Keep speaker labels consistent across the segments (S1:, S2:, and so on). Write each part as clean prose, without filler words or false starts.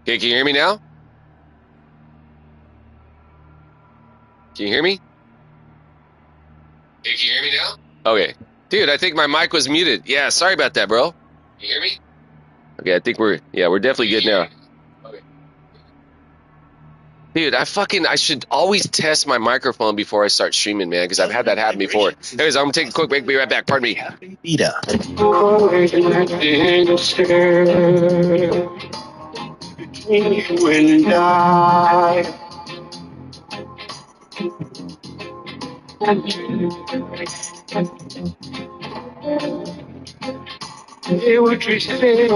S1: Okay, can you hear me now? Can you hear me?
S2: Hey, can you hear me now?
S1: Okay. Dude, I think my mic was muted. Yeah, sorry about that, bro.
S2: Can you hear me?
S1: Okay, I think we're definitely good now.
S2: Okay.
S1: Dude, I should always test my microphone before I start streaming, man, because I've had that happen before. Anyways, I'm gonna take a quick break, be right back. Pardon me.
S3: Between you and I, hear what you say.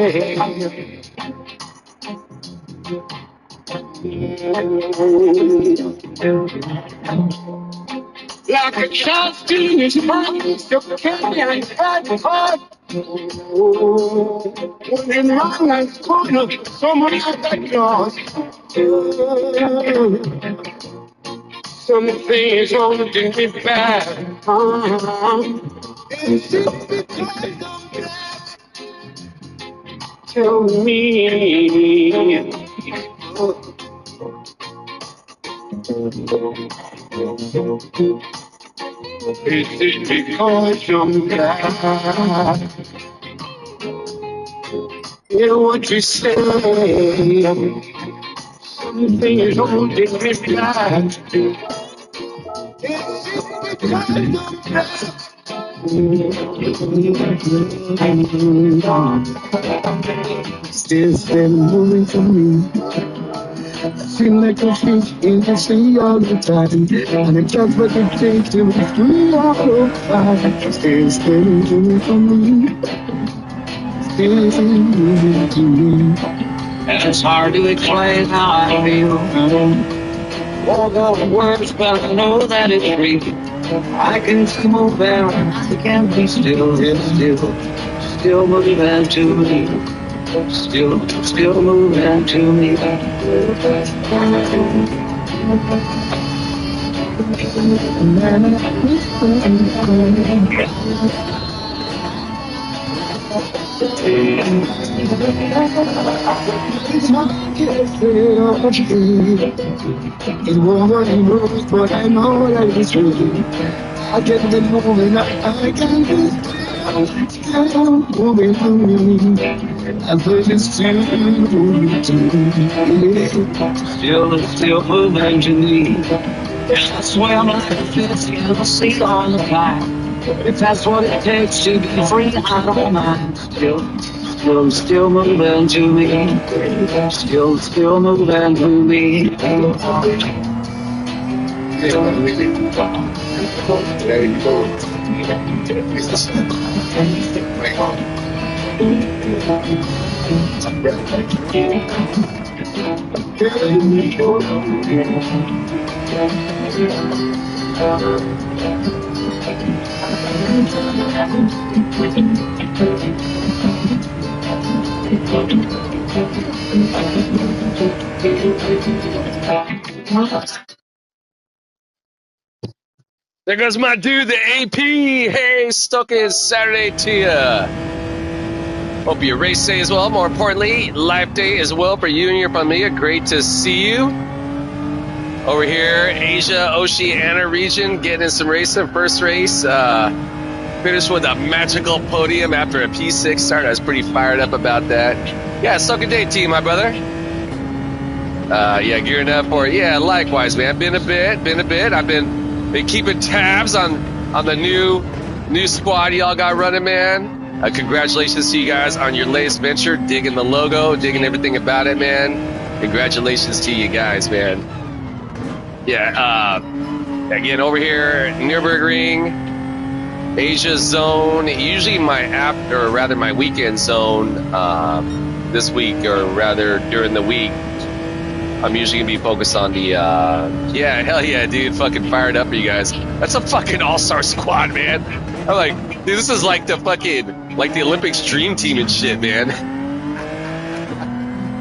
S3: Like a child stealing his promise, the candy and bad heart. When in my life's corner, someone else that yours. Something is holding me back. Is it because I'm black? Tell me. Is it because I'm black? Hear what you say. Something is holding me back. Still moving for me. I feel like a fish in the sea all the time. And it just what it takes to be free all the time. Still moving for me. Still moving to me. And it's hard to explain how I feel. All the words, but I know that it's real. I can still move down, I can't be still, still moving to me, still moving to me. It won't move, but I know that it's true. I can be moving, I can be still moving to me. I put it still moving to me. Still moving to me. I swear I'm like a fish in the sea all the time. If that's what it takes to be free, I don't mind. Still moving to me. Still moving to me. There you go.
S1: There goes my dude, the AP. Hey, Stoking Saturday to ya. Hope your race day as well. More importantly, life day as well for you and your familia. Great to see you. Over here, Asia Oceania region, getting in some racing. First race, Finished with a magical podium after a P6 start. I was pretty fired up about that. Yeah, Stoking day to you, my brother. Yeah, gearing up for it. Yeah, likewise, man. Been a bit. I've been keeping tabs on the new squad y'all got running, man. Congratulations to you guys on your latest venture. Digging the logo, digging everything about it, man. Congratulations to you guys, man. Yeah, again, over here, Nurburggring, Asia zone. Usually my weekend zone this week, or rather during the week, I'm usually going to be focused on the, yeah, hell yeah, dude, fucking fired up for you guys. That's a fucking all-star squad, man. I'm like, dude, this is like the fucking, like the Olympics dream team and shit, man.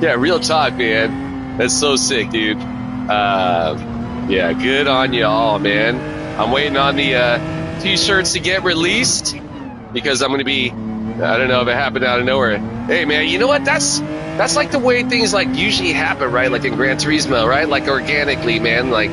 S1: Yeah, real talk, man. That's so sick, dude. Yeah, good on you all, man. I'm waiting on the t-shirts to get released because I'm going to be, I don't know if it happened out of nowhere. Hey, man, you know what? That's like the way things like usually happen, right? Like in Gran Turismo, right? Like organically, man. Like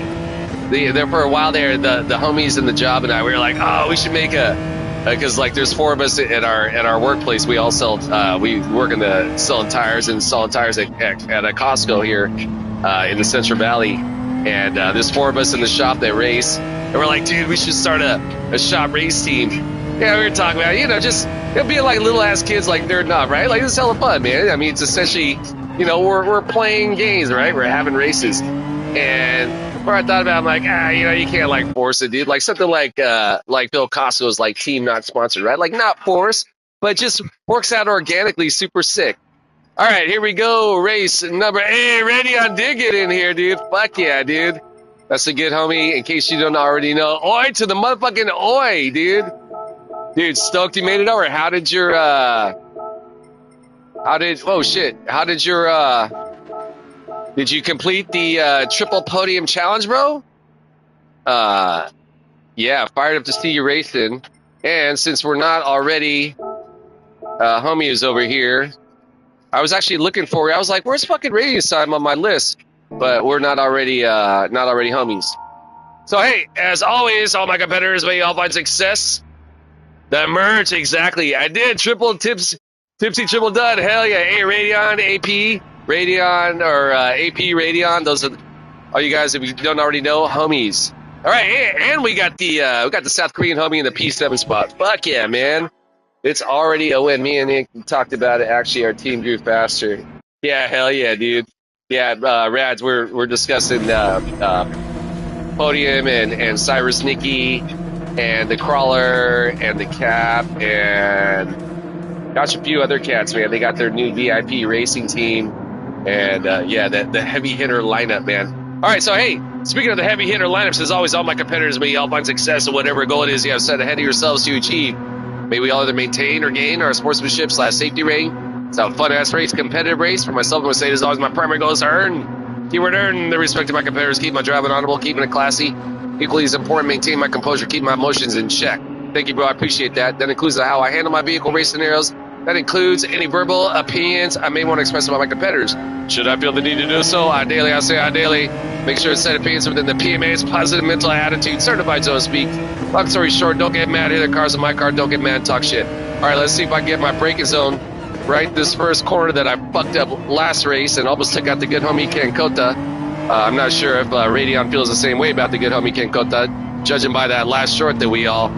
S1: there for a while there, the homies in the job and I, we were like, oh, we should make because like there's 4 of us at our workplace. We all sell, we work in the selling tires and installing tires at a Costco here in the Central Valley. And there's 4 of us in the shop that race. And we're like, dude, we should start a shop race team. Yeah, we were talking about, you know, just being like little ass kids, like nerding up, right? Like, it's hella fun, man. I mean, it's essentially, you know, we're playing games, right? We're having races. And where I thought about it, I'm like, you know, you can't like force it, dude. Like something like Bill Costco's like team not sponsored, right? Like not force, but just works out organically, super sick. All right, here we go. Race number. Hey, ready on dig it in here, dude. Fuck yeah, dude. That's a good homie. In case you don't already know, oi to the motherfucking oi, dude. Dude, stoked you made it over. How did your did you complete the triple podium challenge, bro? Yeah, fired up to see you racing. And since we're not already homie is over here, I was actually looking for it. I was like, where's fucking radio time on my list? But we're not already homies. So hey, as always, all my competitors, may you all find success. The merch, exactly. I did tipsy triple dud. Hell yeah. Hey, Radeon, AP Radeon. Those are all you guys, if you don't already know, homies. All right, and we got the South Korean homie in the P7 spot. Fuck yeah, man. It's already a win. Me and Nick talked about it. Actually, our team grew faster. Yeah, hell yeah, dude. Yeah, Rads, we're discussing Podium and Cyrus Nicky and the Crawler and the Cap and gosh, a few other cats, man. They got their new VIP racing team and yeah, the heavy hitter lineup, man. All right, so hey, speaking of the heavy hitter lineups, as always, all my competitors, may you all find success in whatever goal it is you have set ahead of yourselves to achieve. May we all either maintain or gain our sportsmanship / safety rating. It's a fun-ass race, competitive race. For myself, I'm going to say, as always, my primary goal is to earn, keyword earn, the respect of my competitors, keep my driving honorable, keeping it classy. Equally as important, maintain my composure, keep my emotions in check. Thank you, bro. I appreciate that. That includes how I handle my vehicle race scenarios. That includes any verbal opinions I may want to express about my competitors. Should I feel the need to do so, ideally, make sure to set opinions within the PMA's positive mental attitude, certified so to speak. Long story short, don't get mad, hit the cars on my car, don't get mad, talk shit. All right, let's see if I can get my braking zone right this first corner that I fucked up last race and almost took out the good homie Ken Kota. I'm not sure if Radeon feels the same way about the good homie Ken Kota, judging by that last short that we all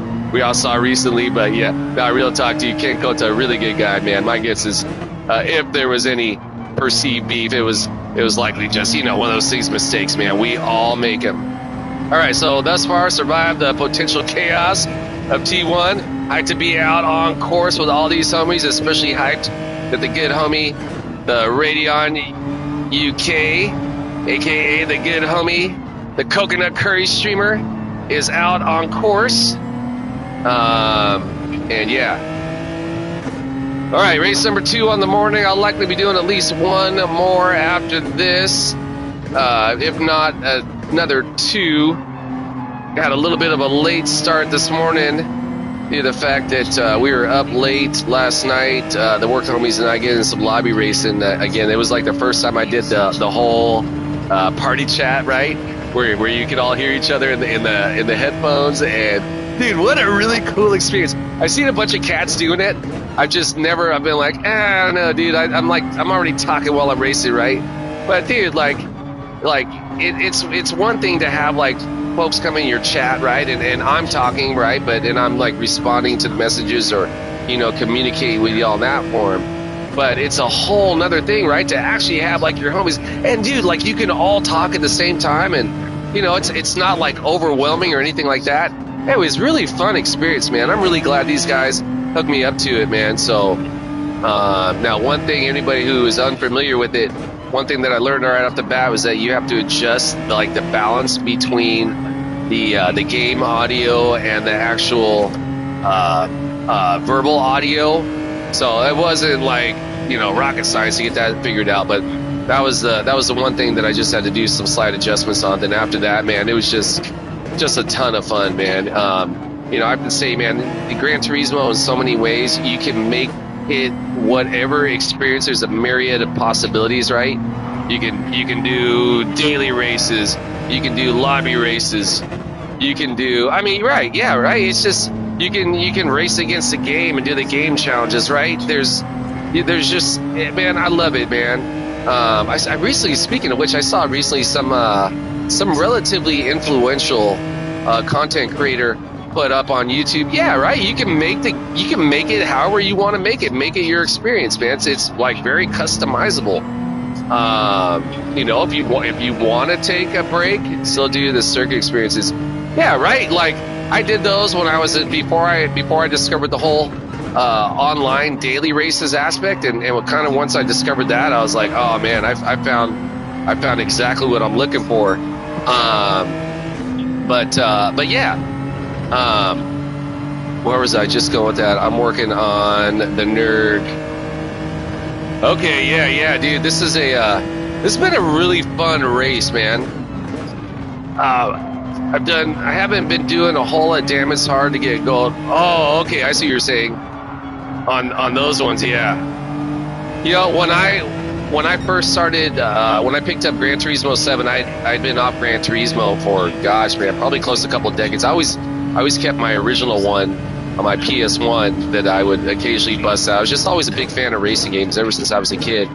S1: saw recently. But yeah, real talk to you, Ken Kota, really good guy, man. My guess is if there was any perceived beef, it was likely just, you know, one of those things, mistakes, man. We all make them. All right, so thus far, survived the potential chaos of T1. Hyped to be out on course with all these homies, especially hyped that the good homie, the Radeon UK, aka the good homie, the coconut curry streamer, is out on course. And yeah. All right, race number 2 on the morning. I'll likely be doing at least one more after this, if not another 2. Got a little bit of a late start this morning due to the fact that we were up late last night. The work homies and I getting some lobby racing. Again, it was like the first time I did the whole party chat, right, where you could all hear each other in the headphones. And dude, what a really cool experience. I've seen a bunch of cats doing it. I've been like, I don't know, dude. I'm already talking while I'm racing, right? But dude, it's one thing to have like folks come in your chat, right? And I'm talking, right? And I'm like responding to the messages or, communicating with y'all in that form. But it's a whole nother thing, right? To actually have like your homies and dude, like you can all talk at the same time and, it's not like overwhelming or anything like that. It was really fun experience, man. I'm really glad these guys hooked me up to it, man. So now one thing, anybody who is unfamiliar with it, one thing that I learned right off the bat was that you have to adjust like the balance between the game audio and the actual verbal audio. So it wasn't like rocket science to get that figured out, but that was the one thing that I just had to do some slight adjustments on. Then after that, man, it was just a ton of fun, man. I've been saying, man, the Gran Turismo in so many ways, you can make it whatever experience. There's a myriad of possibilities, right? You can do daily races, you can do lobby races, you can do, right, yeah, right. It's just you can race against the game and do the game challenges, right? There's just, man, I love it, man. I recently, speaking of which, I saw recently some relatively influential content creator put up on YouTube. Yeah, right. You can make it however you want to make it. Make it your experience, man. It's like very customizable. If you want to take a break, still do the circuit experiences. Yeah, right. Like I did those when I was before I discovered the whole online daily races aspect, and kind of once I discovered that, I was like, oh man, I found exactly what I'm looking for. But yeah. Where was I just going with that? I'm working on the Nurg. Okay, yeah, dude. This has been a really fun race, man. I haven't been doing a whole lot of damage hard to get gold. Oh, okay, I see what you're saying. On those ones, yeah. When I first started, when I picked up Gran Turismo 7, I'd been off Gran Turismo for, gosh, man, probably close to a couple of decades. I always kept my original one on my PS1 that I would occasionally bust out. I was just always a big fan of racing games ever since I was a kid.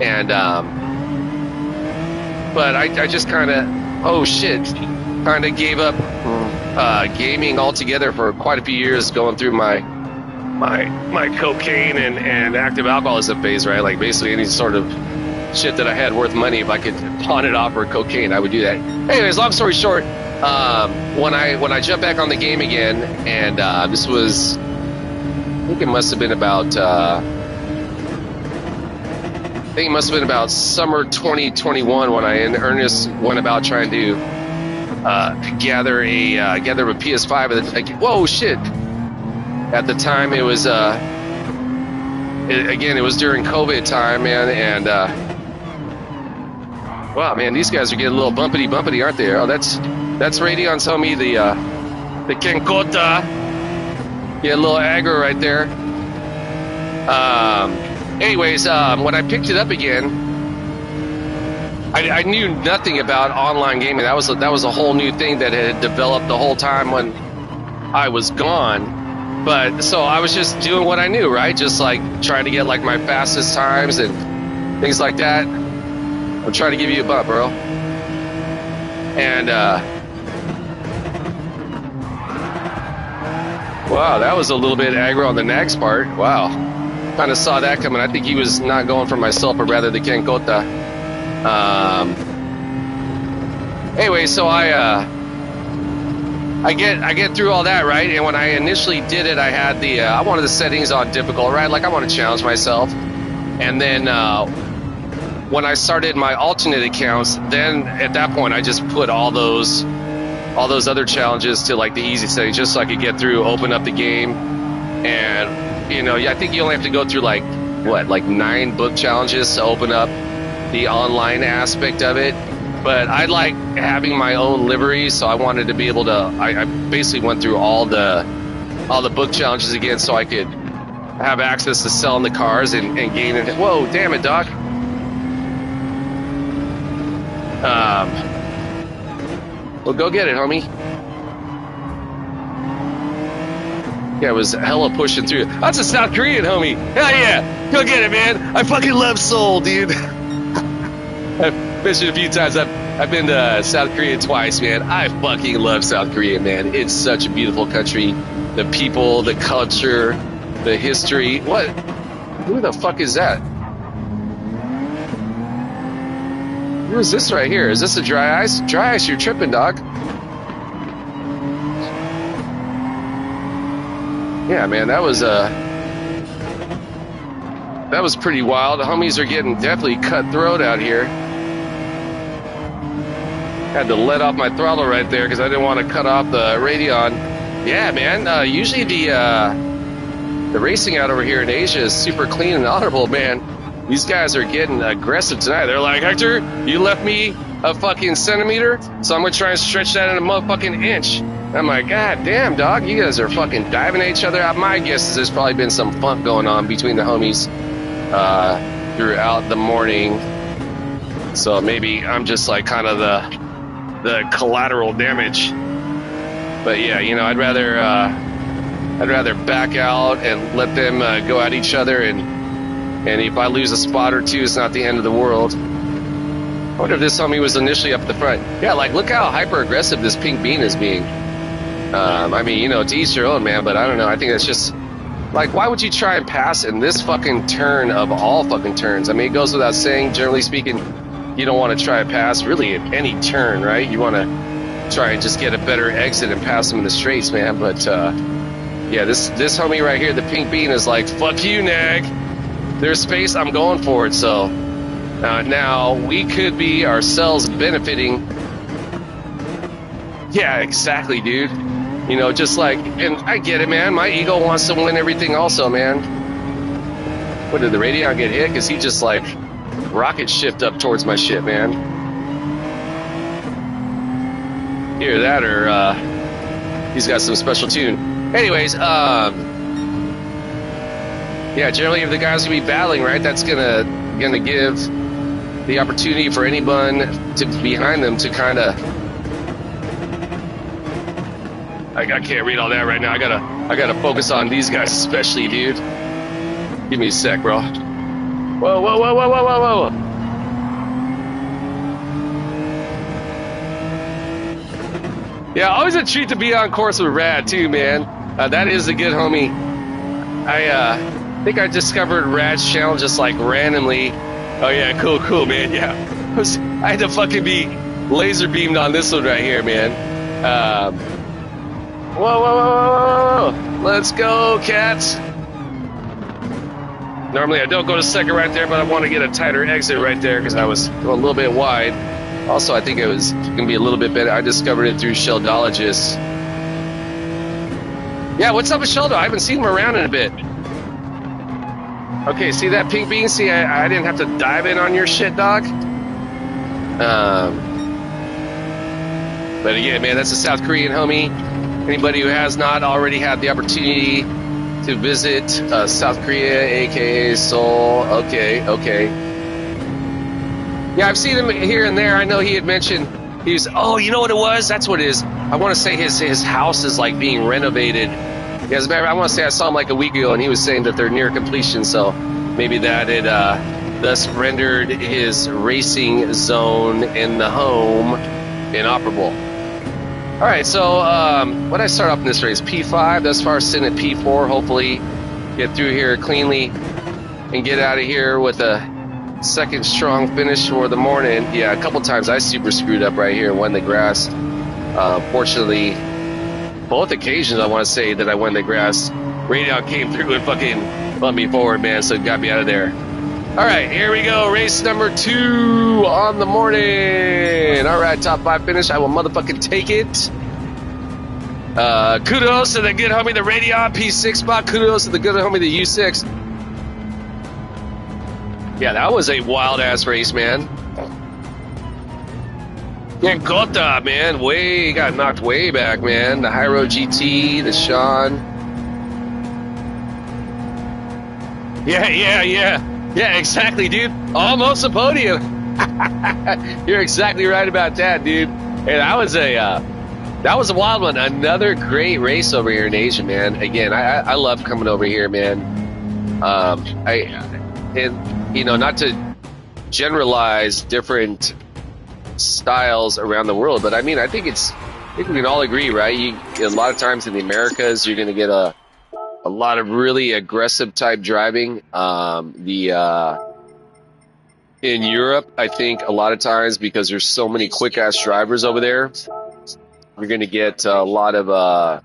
S1: And, but I just kind of gave up gaming altogether for quite a few years, going through my cocaine and active alcoholism phase, right? Like basically any sort of shit that I had worth money, if I could pawn it off for cocaine, I would do that. Anyways, long story short, when I jumped back on the game again, and this was, I think it must have been about summer 2021 when I in earnest went about trying to gather a PS5. Whoa, shit! At the time, it was it was during COVID time, man, and wow, man, these guys are getting a little bumpity, aren't they? Oh, that's Radion's homie, the Kenkota. Yeah, a little aggro right there. Anyways, when I picked it up again, I knew nothing about online gaming. That was a whole new thing that had developed the whole time when I was gone. But so I was just doing what I knew, right? Just like trying to get like my fastest times and things like that. I'm trying to give you a bump, bro. And wow, that was a little bit aggro on the next part. Wow, kind of saw that coming. I think he was not going for myself, but rather the Kenkota. Anyway, so I get through all that, right? And when I initially did it, I had I wanted the settings on difficult, right? Like I want to challenge myself. And then when I started my alternate accounts, then at that point I just put all those other challenges to like the easy settings, just so I could get through, open up the game. And I think you only have to go through like 9 book challenges to open up the online aspect of it. But I like having my own livery, so I wanted to be able to. I basically went through all the book challenges again, so I could have access to selling the cars and gain it. Whoa, damn it, Doc. Well, go get it, homie. Yeah, it was hella pushing through. That's a South Korean homie. Hell yeah. Go get it, man. I fucking love Seoul, dude. I've visited a few times. I've been to South Korea twice, man. I fucking love South Korea, man. It's such a beautiful country. The people, the culture, the history. What? Who the fuck is that? Who is this right here? Is this a dry ice? Dry ice, you're tripping, dog. Yeah, man, that was pretty wild. The homies are getting definitely cutthroat out here. Had to let off my throttle right there because I didn't want to cut off the Radeon. Yeah, man. Usually the racing out over here in Asia is super clean and honorable, man. These guys are getting aggressive tonight. They're like, Hector, you left me a fucking centimeter, so I'm gonna try and stretch that in a motherfucking inch. I'm like, God damn, dog, you guys are fucking diving at each other. My guess is there's probably been some funk going on between the homies throughout the morning. So maybe I'm just like kind of the collateral damage. But yeah, you know, I'd rather back out and let them go at each other, and if I lose a spot or two, it's not the end of the world. I wonder if this homie was initially up at the front. Yeah, like look how hyper aggressive this pink bean is being. I mean, you know, to each your own, man, but I don't know. I think that's just like, why would you try and pass in this fucking turn of all fucking turns? I mean, it goes without saying, generally speaking, you don't want to try and pass really at any turn, right? You want to try and just get a better exit and pass them in the straights, man. But yeah, this homie right here, the pink bean, is like, fuck you, nag. There's space, I'm going for it. So now we could be ourselves benefiting. Yeah, exactly, dude. You know, just like, and I get it, man. My ego wants to win everything also, man. What, did the Radeon get hit? Because he just like rocket shift up towards my shit, man. Either that or he's got some special tune. Anyways, yeah, generally if the guys gonna be battling, right, that's gonna give the opportunity for anyone to behind them to kind of. I can't read all that right now. I gotta focus on these guys especially, dude. Give me a sec, bro. Whoa, whoa, whoa, whoa, whoa, whoa, whoa. Yeah, always a treat to be on course with Rad too, man. That is a good homie. I think I discovered Rad's channel just like randomly. Oh yeah, cool, man. Yeah, I had to fucking be laser beamed on this one right here, man. Whoa. Let's go, cats. Normally I don't go to second right there, but I want to get a tighter exit right there because I was going a little bit wide. Also, I think it was going to be a little bit better. I discovered it through Sheldologist. Yeah, what's up with Sheldo? I haven't seen him around in a bit. Okay, see that pink bean? See, I didn't have to dive in on your shit, dog. But again, man, that's a South Korean homie. Anybody who has not already had the opportunity to visit South Korea, aka Seoul. Okay. Yeah, I've seen him here and there. I know he had mentioned he's. Oh, you know what it was? That's what it is. I want to say his house is like being renovated. Yeah, as a matter of fact, I want to say I saw him like a week ago, and he was saying that they're near completion. So maybe that it thus rendered his racing zone in the home inoperable. All right, so what did I start off in this race? P5. Thus far, sitting at P4. Hopefully, get through here cleanly and get out of here with a second strong finish for the morning. Yeah, a couple times I super screwed up right here and won the grass. Fortunately, both occasions I want to say that I won the grass. Radeon came through and fucking bumped me forward, man, so it got me out of there. All right, here we go. Race number 2 on the morning. All right, top 5 finish. I will motherfucking take it. Kudos to the good homie, the Radeon P6 spot. Kudos to the good homie, the U6. Yeah, that was a wild-ass race, man. Yeah, Gota, man. Got knocked way back, man. The Hyro GT, the Sean. Yeah, exactly, dude. Almost a podium. You're exactly right about that, dude. And that was a That was a wild one. Another great race over here in Asia, man. Again, I love coming over here, man. Not to generalize different styles around the world, but I think we can all agree, right? A lot of times in the Americas, you're going to get a lot of really aggressive type driving. In Europe, I think a lot of times because there's so many quick ass drivers over there, you're going to get a lot of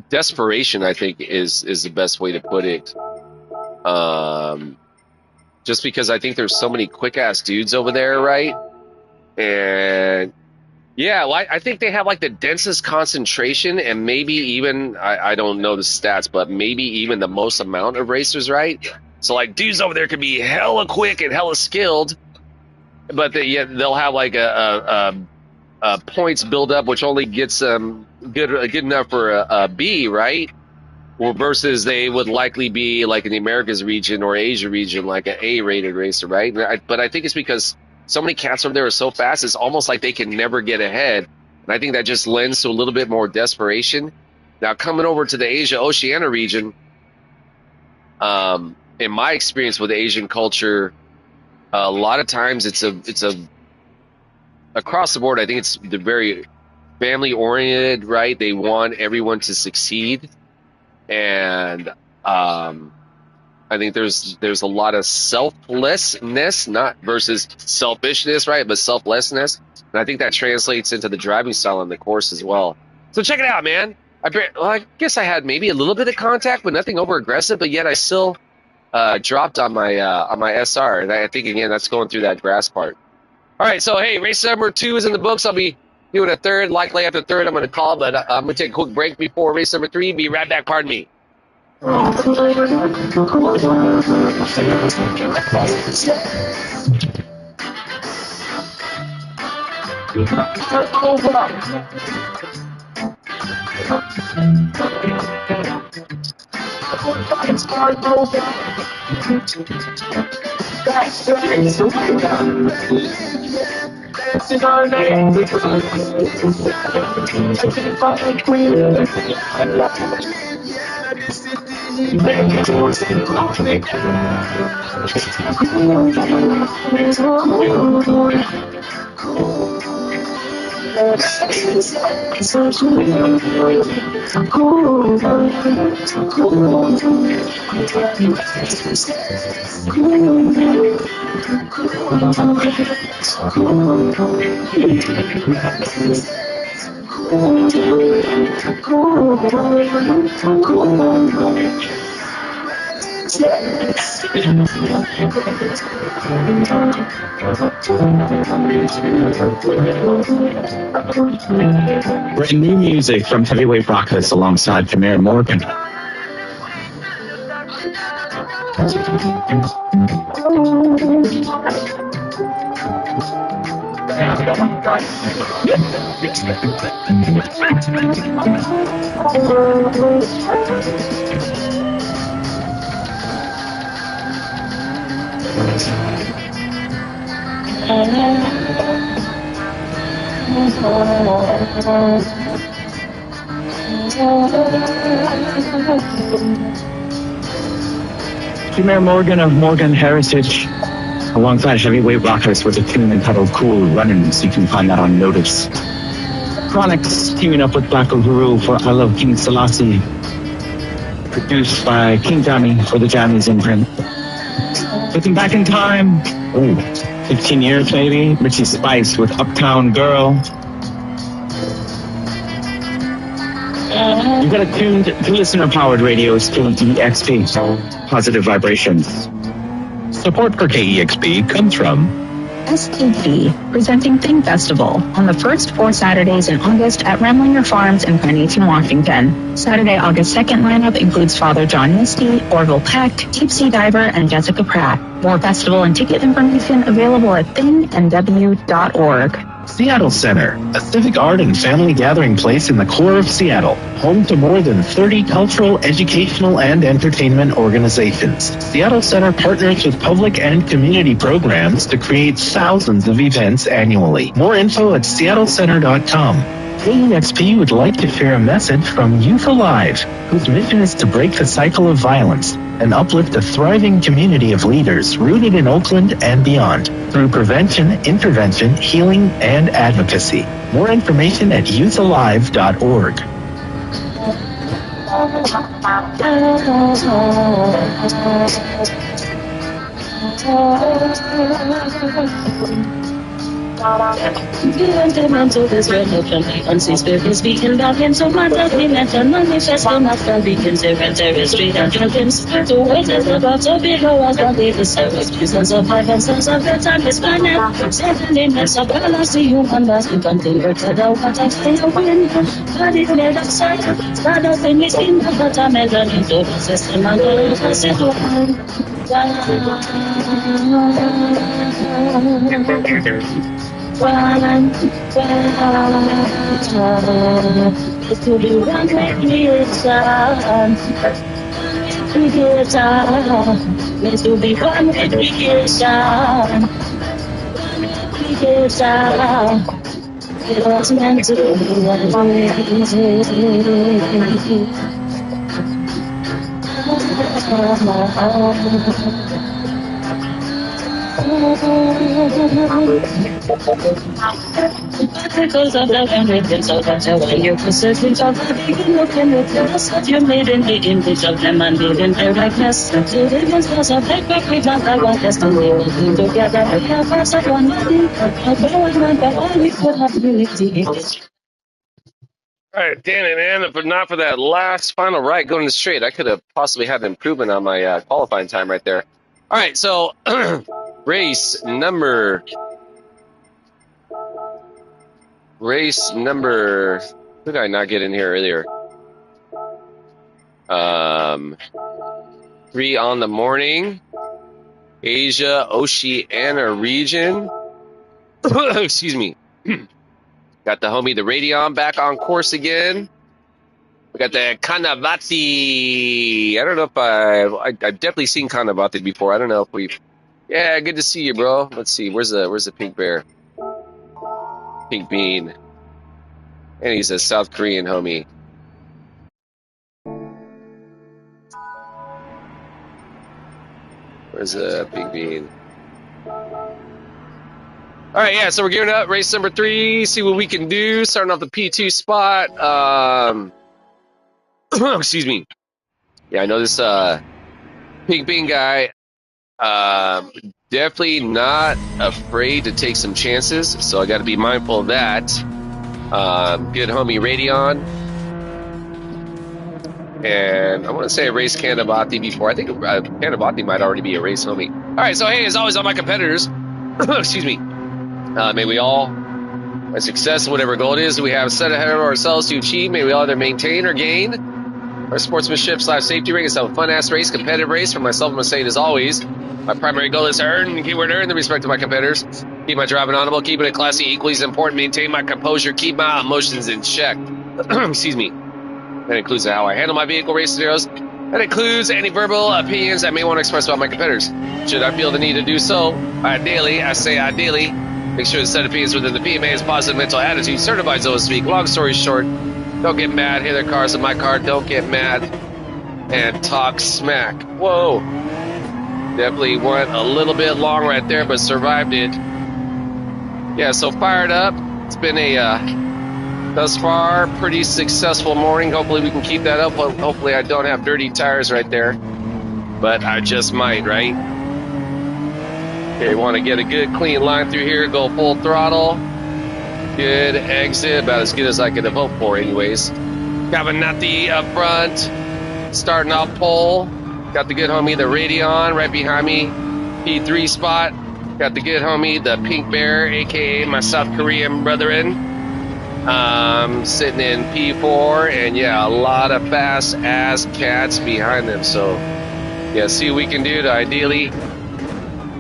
S1: desperation, I think is the best way to put it. Just because I think there's so many quick ass dudes over there, right? And yeah, well, I think they have like the densest concentration, and maybe even I don't know the stats, but maybe even the most amount of racers, right? So like dudes over there could be hella quick and hella skilled, but they'll have like a points build up, which only gets them good enough for a B, right? Or versus they would likely be like in the Americas region or Asia region, like an A-rated racer, right? But I think it's because so many cats over there are so fast, it's almost like they can never get ahead. And I think that just lends to a little bit more desperation. Now, coming over to the Asia Oceania region, in my experience with Asian culture, a lot of times it's across the board. I think it's very family oriented, right? They want everyone to succeed, and I think there's a lot of selflessness, not versus selfishness, right? But selflessness, and I think that translates into the driving style on the course as well. So check it out, man. I guess I had maybe a little bit of contact, but nothing over aggressive. But yet I still dropped on my SR, and I think again that's going through that grass part. All right, so hey, race number 2 is in the books. I'll be doing a third, likely after third. I'm going to call, but I'm going to take a quick break before race number 3. Be right back. Pardon me.
S3: Brand new music from Heavyweight Rockers alongside Premier Morgan. Premier Morgan of Morgan Heritage alongside Heavyweight Rockers with a tune entitled Cool Runnings. You can find that on Notice. Chronix teaming up with Black Guru for I Love King Selassie. Produced by King Jammy for the Jammies imprint. Looking back in time, 15 years maybe, Richie Spice with Uptown Girl. You got it tuned to listener-powered radio's KEXP, Positive Vibrations.
S2: Support for KEXP comes from
S4: STP, presenting Thing Festival on the first 4 Saturdays in August at Ramlinger Farms in Carnation, Washington. Saturday, August 2nd lineup includes Father John Misty, Orville Peck, Deep Sea Diver, and Jessica Pratt. More festival and ticket information available at thingnw.org.
S2: Seattle Center, a civic art and family gathering place in the core of Seattle, home to more than 30 cultural, educational, and entertainment organizations. Seattle Center partners with public and community programs to create thousands of events annually. More info at seattlecenter.com. KEXP would like to share a message from Youth Alive, whose mission is to break the cycle of violence and uplift a thriving community of leaders rooted in Oakland and beyond through prevention, intervention, healing, and advocacy. More information at youthalive.org.
S5: Mental this religion, unseen spirit speaking about him, so my deadly mental manifesting after beacons, terror street and dragons. To wait is about to be low as the leave the service. Sense of life and sense of the time is finite. Seven minutes of balance, the human must be continued to the water stay the wind. But it made of sight, start of in this in the time and learning to the system and the possible. It could be one make me return. We get out. It could be one make me get out. We get out. It was meant to be one way. Because of the ingredients of that when you're possessing of the begin looking with the that you made in the image of them and made in their likeness. The difference was a big we not I want us to live together. We have us at one body, but all we could have unity.
S1: All right, damn it, man. If not for that last final right going to straight, I could have possibly had an improvement on my qualifying time right there. All right, so race number. Who did I not get in here earlier? 3 on the morning. Asia Oceania region. Excuse me. Got the homie, the Radion, back on course again. We got the Kanavati. I don't know if I've definitely seen Kanavati before. I don't know if we've. Yeah, good to see you, bro. Let's see. Where's the pink bear? Pink bean. And he's a South Korean homie. Where's the pink bean? All right, yeah, so we're gearing up. Race number 3. See what we can do. Starting off the P2 spot. Excuse me. Yeah, I know this pink bean guy. Definitely not afraid to take some chances, so I got to be mindful of that. Good homie Radion. And I want to say I raced Kanavati before. I think Kanavati might already be a race homie. All right, so hey, as always, all my competitors, excuse me, may we all have success in whatever goal it is we have set ahead of ourselves to achieve. May we all either maintain or gain our sportsmanship / safety ring. It's a fun-ass race, competitive race. For myself, I'm going to say it as always. My primary goal is to earn, keyword earn, the respect of my competitors. Keep my driving honorable, keeping it classy, equally as important. Maintain my composure, keep my emotions in check. Excuse me. That includes how I handle my vehicle race scenarios. That includes any verbal opinions I may want to express about my competitors. Should I feel the need to do so, ideally, make sure the set of opinions within the PMA is positive mental attitude, certified so to speak. Long story short, don't get mad, hit their cars in my car, don't get mad, and talk smack. Whoa. Definitely went a little bit long right there, but survived it. Yeah, so fired up. It's been a, thus far, pretty successful morning. Hopefully we can keep that up. Hopefully I don't have dirty tires right there. But I just might, right? Okay, want to get a good clean line through here. Go full throttle. Good exit. About as good as I could have hoped for anyways. Cabanati up front. Starting off pole. Got the good homie, the Radion, right behind me. P3 spot. Got the good homie, the Pink Bear, a.k.a. my South Korean brethren. Sitting in P4. And, yeah, a lot of fast-ass cats behind them. So, yeah, see what we can do to ideally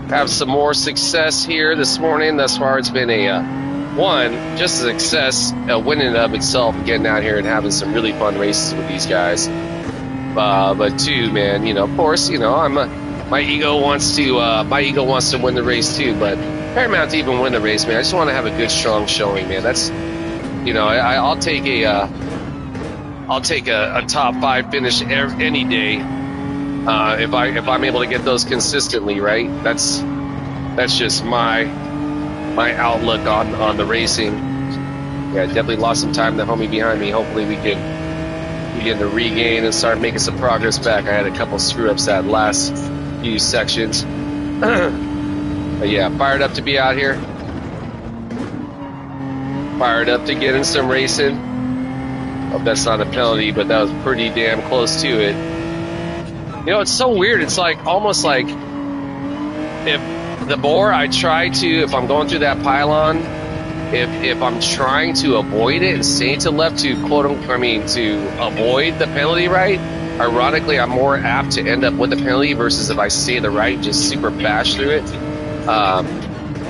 S1: have some more success here this morning. Thus far, it's been a one, just the success of winning of itself, getting out here and having some really fun races with these guys. But two, man, you know, of course, you know, my ego wants to win the race too, but paramount to even win the race, man. I just want to have a good, strong showing, man. That's, you know, I'll take a top 5 finish any day if I'm able to get those consistently, right? That's just my outlook on the racing. Yeah, definitely lost some time. The homie behind me. Hopefully we can begin to regain and start making some progress back. I had a couple screw ups that last few sections. But yeah, fired up to be out here. Fired up to get in some racing. Hope that's not a penalty, but that was pretty damn close to it. You know, it's so weird. It's like almost like if the more I try to, if I'm going through that pylon, if I'm trying to avoid it and stay to left to to avoid the penalty, right? Ironically, I'm more apt to end up with the penalty versus if I stay to the right, just super bash through it.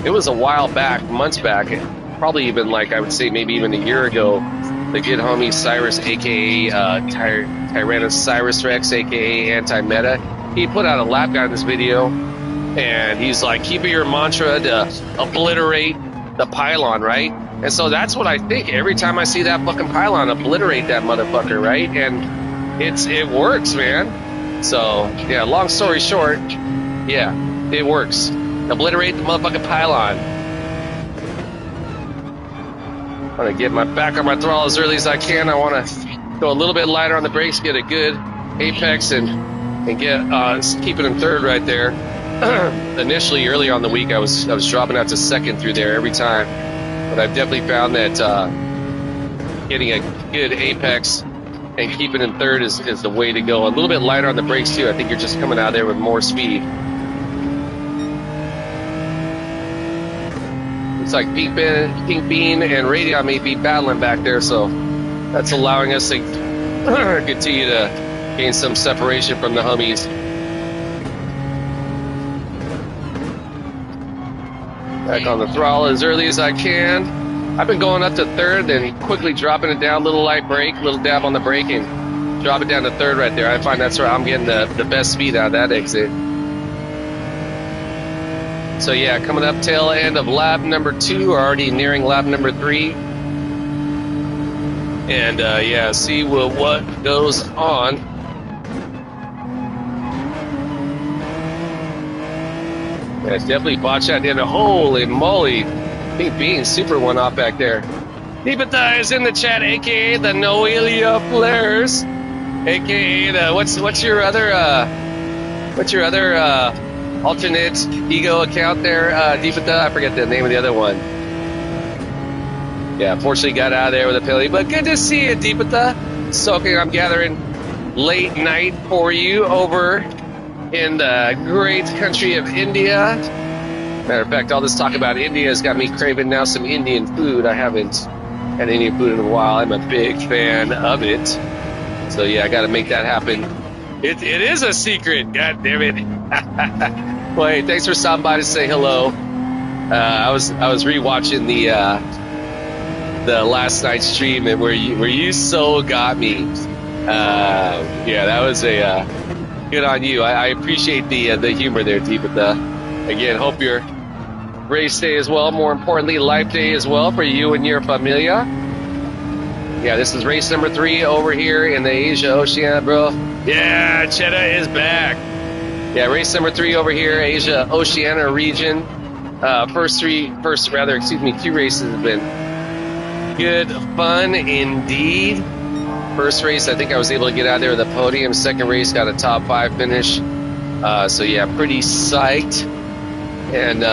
S1: It was a while back, months back, probably even like I would say maybe even a year ago, the good homie Cyrus, aka Tyrannosaurus Rex, aka Anti-Meta, he put out a lap guide in this video, and he's like, keep it your mantra to obliterate the pylon, right? And so that's what I think every time I see that fucking pylon, obliterate that motherfucker, right? And it works, man. So yeah, long story short, yeah, it works. Obliterate the motherfucking pylon. I'm gonna get my back on my throttle as early as I can. I want to go a little bit lighter on the brakes, get a good apex, and get keep it in third right there. Initially, early on the week, I was dropping out to second through there every time, but I've definitely found that getting a good apex and keeping in third is the way to go. A little bit lighter on the brakes too. I think you're just coming out there with more speed. Looks like Pink Bean and Radion may be battling back there, so that's allowing us to continue to gain some separation from the homies. Back on the throttle as early as I can. I've been going up to third, then quickly dropping it down, little light brake, little dab on the brake, and drop it down to third right there. I find that's where I'm getting the best speed out of that exit. So yeah, coming up tail end of lap number 2, already nearing lap number 3. And yeah, see what goes on. Yeah, definitely botched that in. Holy moly. Pink Bean super one off back there. Deepatha is in the chat, aka the Noelia Flares. Aka the what's your other alternate ego account there, Deepatha? I forget the name of the other one. Yeah, fortunately got out of there with a penalty, but good to see you, Deepatha. Stoking, I'm gathering late night for you over in the great country of India. Matter of fact, all this talk about India has got me craving now some Indian food. I haven't had Indian food in a while. I'm a big fan of it. So yeah, I got to make that happen. It is a secret. God damn it. Well, hey, thanks for stopping by to say hello. I was rewatching the last night's stream and where you so got me. Yeah, that was a good on you. I appreciate the humor there, Deepatha. Again, hope your race day as well. More importantly, life day as well for you and your familia. Yeah, this is race number 3 over here in the Asia Oceania, bro. Yeah, Cheddar is back. Yeah, race number 3 over here, Asia Oceania region. First 2 races have been good fun indeed. First race, I think I was able to get out there with the podium. Second race, got a top 5 finish. So yeah, pretty psyched. And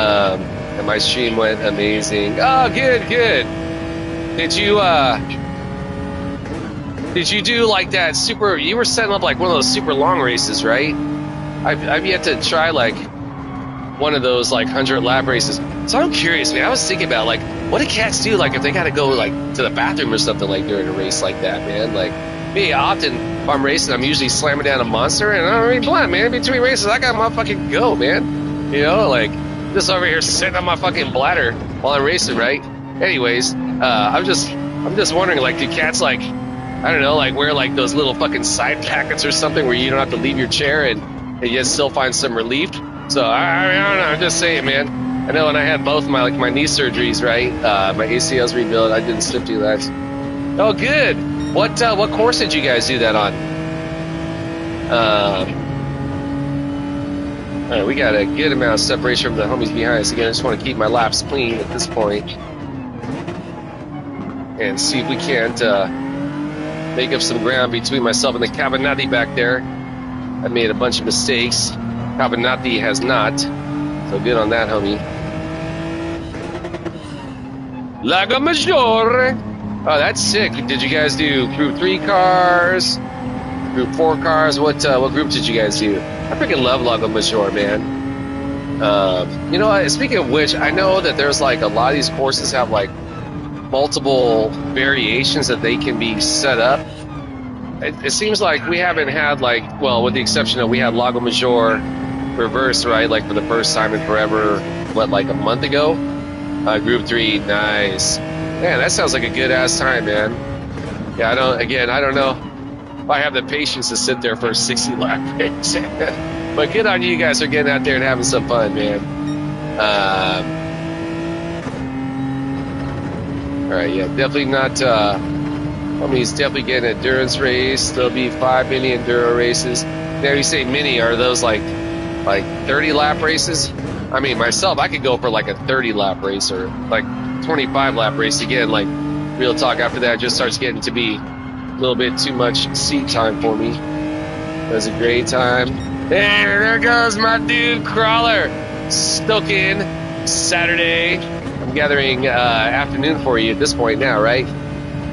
S1: my stream went amazing. Oh, good. Did you do like that super? You were setting up like one of those super long races, right? I've yet to try like one of those like 100 lap races. So I'm curious, man. I was thinking about like what do cats do like if they got to go like to the bathroom or something like during a race like that, man. Like me, often if I'm racing, I'm usually slamming down a monster, and I'm already blunt, man. In between races, I got my fucking go, man. You know, like just over here sitting on my fucking bladder while I'm racing, right? Anyways, I'm just wondering, like, do cats, like, I don't know, like, wear, like, those little fucking side packets or something where you don't have to leave your chair and yet still find some relief? So, I don't know, I'm just saying, man. I know when I had both my knee surgeries, right? My ACLs rebuilt, I didn't slip through that. Oh, good. What course did you guys do that on? All right, we got a good amount of separation from the homies behind us. Again, I just want to keep my laps clean at this point and see if we can't make up some ground between myself and the Cabanati back there. I made a bunch of mistakes. Cabanati has not. So good on that, homie. Lago Maggiore. Oh, that's sick. Did you guys do Group 3 cars? Group 4 cars? What group did you guys do? I freaking love Lago Maggiore, man. You know, speaking of which, I know that there's like a lot of these courses have like multiple variations that they can be set up. It seems like we haven't had like, well, with the exception of we had Lago Maggiore reverse, right? Like for the first time in forever, what, like a month ago? Group 3, nice. Man, that sounds like a good ass time, man. Yeah, I don't know if I have the patience to sit there for a 60 lap race. But good on you guys for getting out there and having some fun, man. All right, yeah, definitely not. He's definitely getting an endurance race. There'll be 5 mini enduro races. Now you say mini, are those like 30 lap races? I mean, myself, I could go for like a 30 lap race or like 25 lap race again. Like real talk, after that, it just starts getting to be a little bit too much seat time for me. It was a great time. Hey, there goes my dude Crawler. Stoking Saturday. I'm gathering afternoon for you at this point now, right?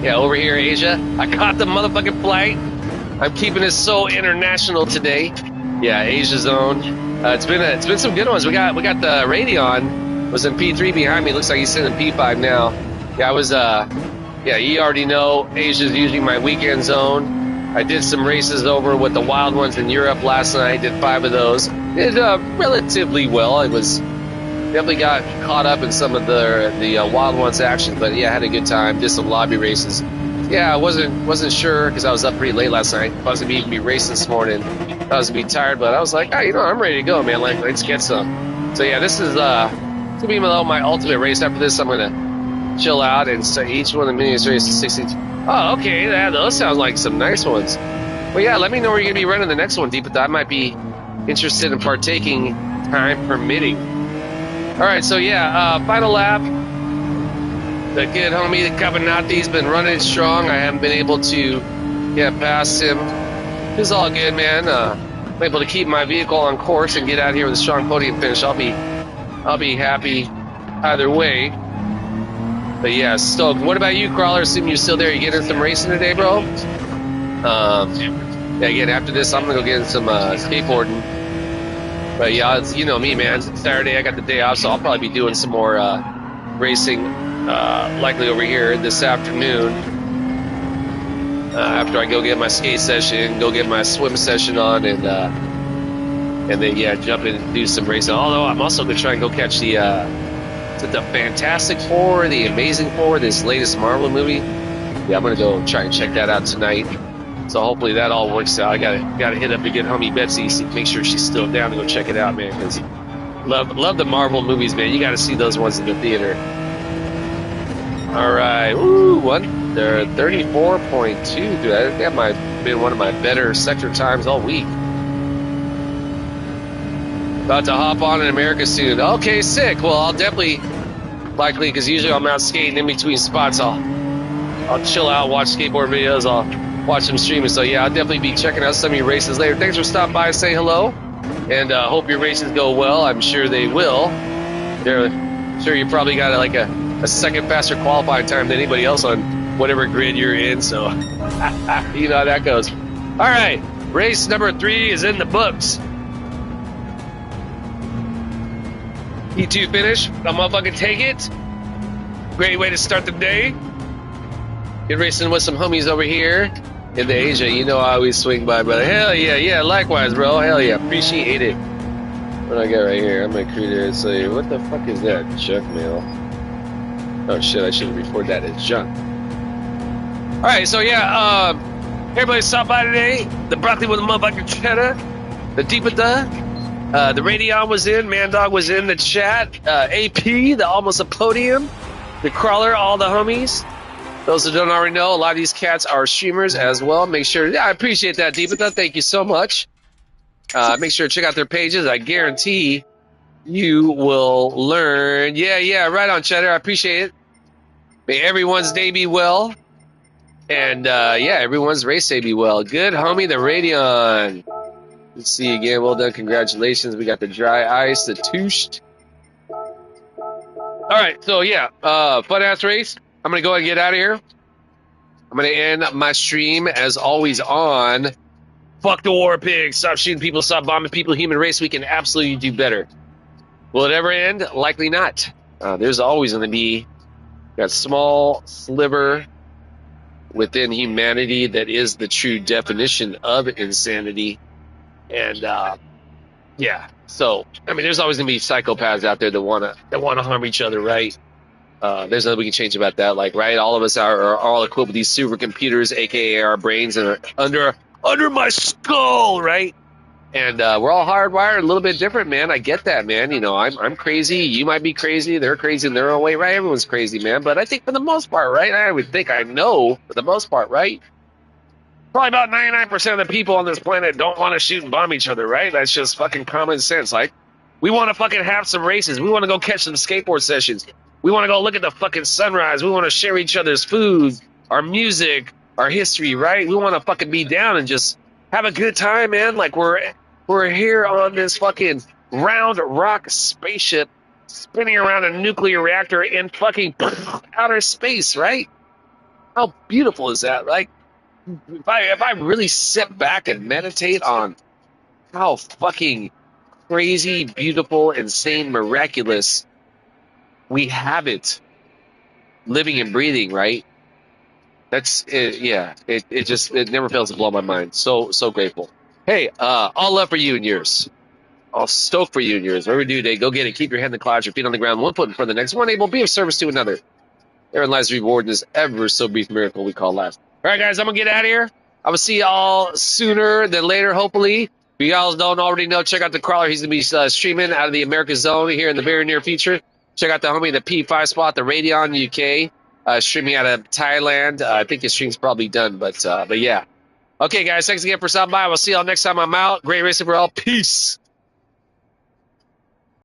S1: Yeah, over here, Asia. I caught the motherfucking flight. I'm keeping it so international today. Yeah, Asia zone. It's been some good ones. We got the Radeon was in P3 behind me. Looks like he's sitting in P5 now. Yeah, I was you already know Asia's usually my weekend zone. I did some races over with the wild ones in Europe last night. Did 5 of those. Did relatively well. I was definitely got caught up in some of the wild ones action, but yeah, I had a good time. Did some lobby races. Yeah, I wasn't sure because I was up pretty late last night. If I was gonna even be racing this morning, I was gonna be tired, but I was like, I'm ready to go, man. Like, let's get some. So yeah, this is gonna be my ultimate race. After this, I'm gonna chill out and so each one of the minis races 60. Oh, okay, those sound like some nice ones. Well, yeah, let me know where you're gonna be running the next one, Deep. I might be interested in partaking, time permitting. All right, so yeah, final lap. The kid homie, the Cabanati's been running strong. I haven't been able to get past him. It's all good, man. I'm able to keep my vehicle on course and get out here with a strong podium finish. I'll be happy either way. But yeah, stoked. What about you, Crawler? Assuming you're still there, you getting some racing today, bro? Yeah, again, after this, I'm gonna go get in some skateboarding. But yeah, you know me, man. It's Saturday, I got the day off, so I'll probably be doing some more racing. Likely over here this afternoon after I go get my skate session, go get my swim session on, and then yeah, jump in and do some racing. Although I'm also gonna try and go catch the Fantastic Four, the Amazing Four, this latest Marvel movie. Yeah, I'm gonna go try and check that out tonight. So hopefully that all works out. I gotta hit up a good homie Betsy, make sure she's still down to go check it out, man. Because love the Marvel movies, man. You got to see those ones in the theater. All right, they're 34.2. Dude, that might have been one of my better sector times all week. About to hop on in America soon. Okay, sick. Well, I'll definitely, likely, because usually I'm out skating in between spots. I'll chill out, watch skateboard videos. I'll watch them streaming. So yeah, I'll definitely be checking out some of your races later. Thanks for stopping by and say hello, and hope your races go well. I'm sure they will. Sure you probably got like a second faster qualifying time than anybody else on whatever grid you're in, so you know how that goes. All right, race number 3 is in the books. E2 finish. I'm gonna fucking take it. Great way to start the day. Get racing with some homies over here in the Asia. You know I always swing by, brother. Hell yeah, likewise, bro. Hell yeah, appreciate it. What do I got right here? I'm gonna create it and say, what the fuck is that? Junk mail. Oh shit, I should record that as junk. All right, so yeah, everybody stopped by today. The broccoli with the motherfucking cheddar, the deeper the Radion was in, Man Dog was in the chat, AP, the almost a podium, the crawler, all the homies. Those who don't already know, a lot of these cats are streamers as well. Make sure, yeah, I appreciate that, Deepita. Thank you so much. Make sure to check out their pages. I guarantee you will learn. Yeah, right on, Cheddar. I appreciate it. May everyone's day be well. And, yeah, everyone's race day be well. Good, homie, the Radion. Let's see again. Well done. Congratulations. We got the dry ice, the Tooshed. All right, so, yeah, fun-ass race. I'm going to go ahead and get out of here. I'm going to end my stream, as always, on fuck the war pigs. Stop shooting people. Stop bombing people. Human race, we can absolutely do better. Will it ever end? Likely not. There's always going to be that small sliver within humanity that is the true definition of insanity. And, yeah. So, I mean, there's always going to be psychopaths out there that want to harm each other, right? There's nothing we can change about that. Like, right, all of us are all equipped with these supercomputers, aka our brains, and are under my skull, right? And we're all hardwired a little bit different, man. I get that, man. You know, I'm crazy. You might be crazy. They're crazy in their own way, right? Everyone's crazy, man. But I think for the most part, right? I would think I know for the most part, right? Probably about 99% of the people on this planet don't want to shoot and bomb each other, right? That's just fucking common sense. Like, we want to fucking have some races. We want to go catch some skateboard sessions. We want to go look at the fucking sunrise. We want to share each other's food, our music, our history, right? We want to fucking be down and just have a good time, man. Like, we're here on this fucking round rock spaceship spinning around a nuclear reactor in fucking outer space, right? How beautiful is that? Like, if I really sit back and meditate on how fucking crazy, beautiful, insane, miraculous we have it living and breathing, right? That's it. Yeah, it never fails to blow my mind. So grateful. Hey, all love for you and yours. All stoked for you and yours. Whatever you do today, go get it. Keep your head in the clouds, your feet on the ground, one foot in front of the next. One able, be of service to another. Therein lies the reward in this ever so brief miracle we call life. All right, guys, I'm gonna get out of here. I will see y'all sooner than later, hopefully. If you guys don't already know, check out the crawler. He's gonna be streaming out of the America Zone here in the very near future. Check out the homie, the P5 spot, the Radion UK, streaming out of Thailand. I think his stream's probably done, but yeah. Okay, guys, thanks again for stopping by. We'll see y'all next time I'm out. Great racing for all. Peace.